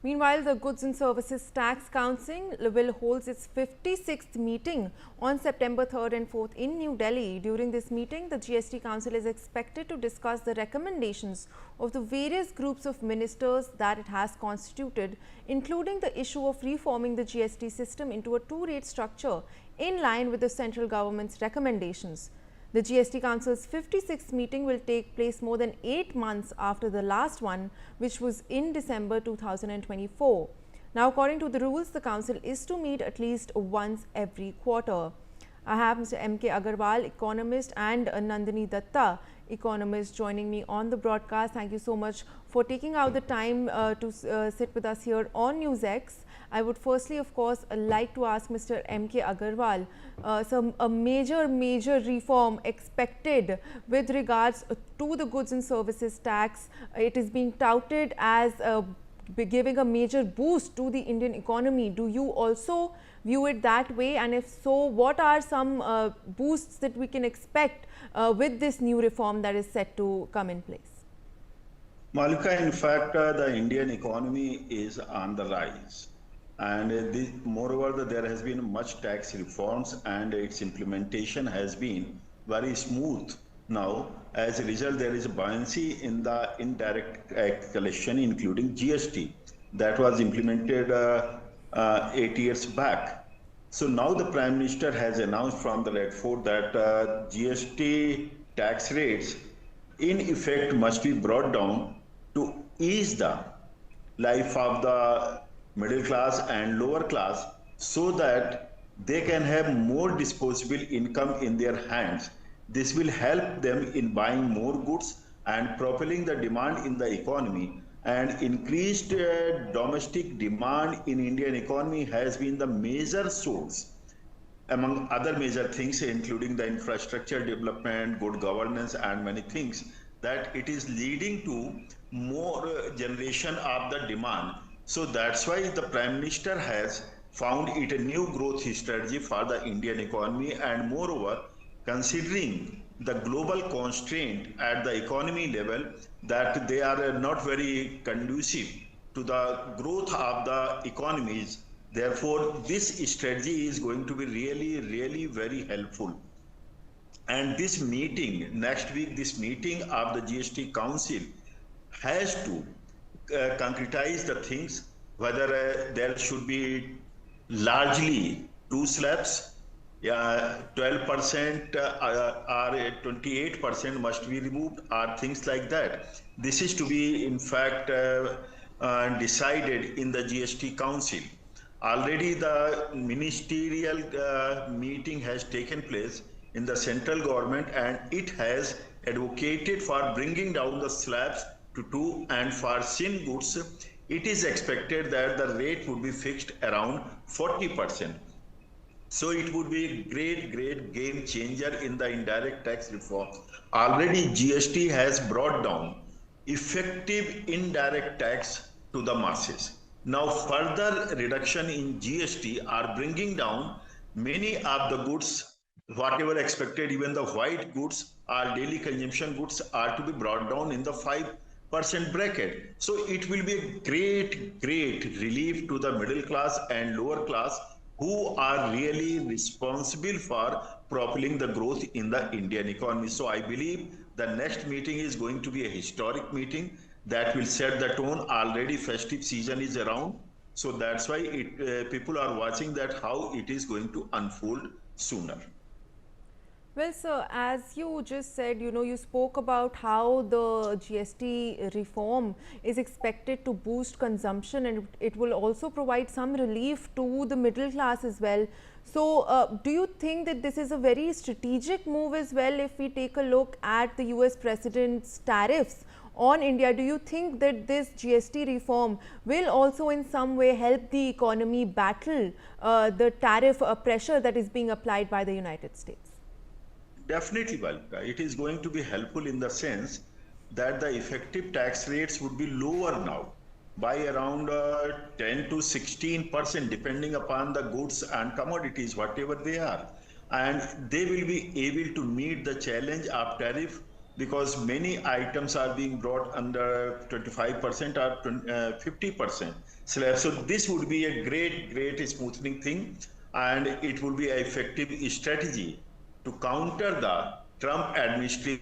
Meanwhile, the Goods and Services Tax Council will hold its 56th meeting on September 3rd and 4th in New Delhi. During this meeting, the GST Council is expected to discuss the recommendations of the various groups of ministers that it has constituted, including the issue of reforming the GST system into a two-rate structure in line with the central government's recommendations. The GST Council's 56th meeting will take place more than 8 months after the last one, which was in December 2024. Now, according to the rules, the Council is to meet at least once every quarter. I have Mr. M.K. Agarwal, economist, and Nandini Datta, economist, joining me on the broadcast. Thank you so much for taking out the time to sit with us here on NewsX. I would firstly, of course, like to ask Mr. M.K. Agarwal, a major reform expected with regards to the goods and services tax. It is being touted as giving a major boost to the Indian economy. Do you also view it that way? And if so, what are some boosts that we can expect with this new reform that is set to come in place? Malika, in fact, the Indian economy is on the rise. And moreover, there has been much tax reforms and its implementation has been very smooth. Now, as a result, there is a buoyancy in the indirect tax collection, including GST, that was implemented 8 years back. So now the Prime Minister has announced from the Red Fort that GST tax rates in effect must be brought down to ease the life of the middle class and lower class so that they can have more disposable income in their hands. This will help them in buying more goods and propelling the demand in the economy. And increased domestic demand in Indian economy has been the major source, among other major things, including the infrastructure development, good governance, and many things, that it is leading to more generation of the demand. So that's why the Prime Minister has found it a new growth strategy for the Indian economy, and moreover, considering the global constraint at the economy level that they are not very conducive to the growth of the economies. Therefore, this strategy is going to be really very helpful. And this meeting, next week, this meeting of the GST Council has to concretize the things, whether there should be largely two slabs, 12% or 28% must be removed, or things like that. This is to be, in fact, decided in the GST Council. Already the ministerial meeting has taken place in the central government, and it has advocated for bringing down the slabs to 2, and for sin goods, it is expected that the rate would be fixed around 40%. So it would be a great game changer in the indirect tax reform. Already GST has brought down effective indirect tax to the masses. Now further reduction in GST are bringing down many of the goods, whatever expected, even the white goods or daily consumption goods are to be brought down in the 5% bracket. So it will be a great relief to the middle class and lower class, who are really responsible for propelling the growth in the Indian economy. So I believe the next meeting is going to be a historic meeting that will set the tone. Already festive season is around. So that's why people are watching that how it is going to unfold sooner. Well, sir, as you just said, you spoke about how the GST reform is expected to boost consumption, and it will also provide some relief to the middle class as well. So, do you think that this is a very strategic move as well? If we take a look at the US President's tariffs on India, do you think that this GST reform will also in some way help the economy battle the tariff pressure that is being applied by the United States? Definitely, Balka. It is going to be helpful in the sense that the effective tax rates would be lower now by around 10 to 16%, depending upon the goods and commodities, whatever they are. And they will be able to meet the challenge of tariff because many items are being brought under 25% or 50% slab. So this would be a great smoothing thing, and it would be an effective strategy to counter the Trump administration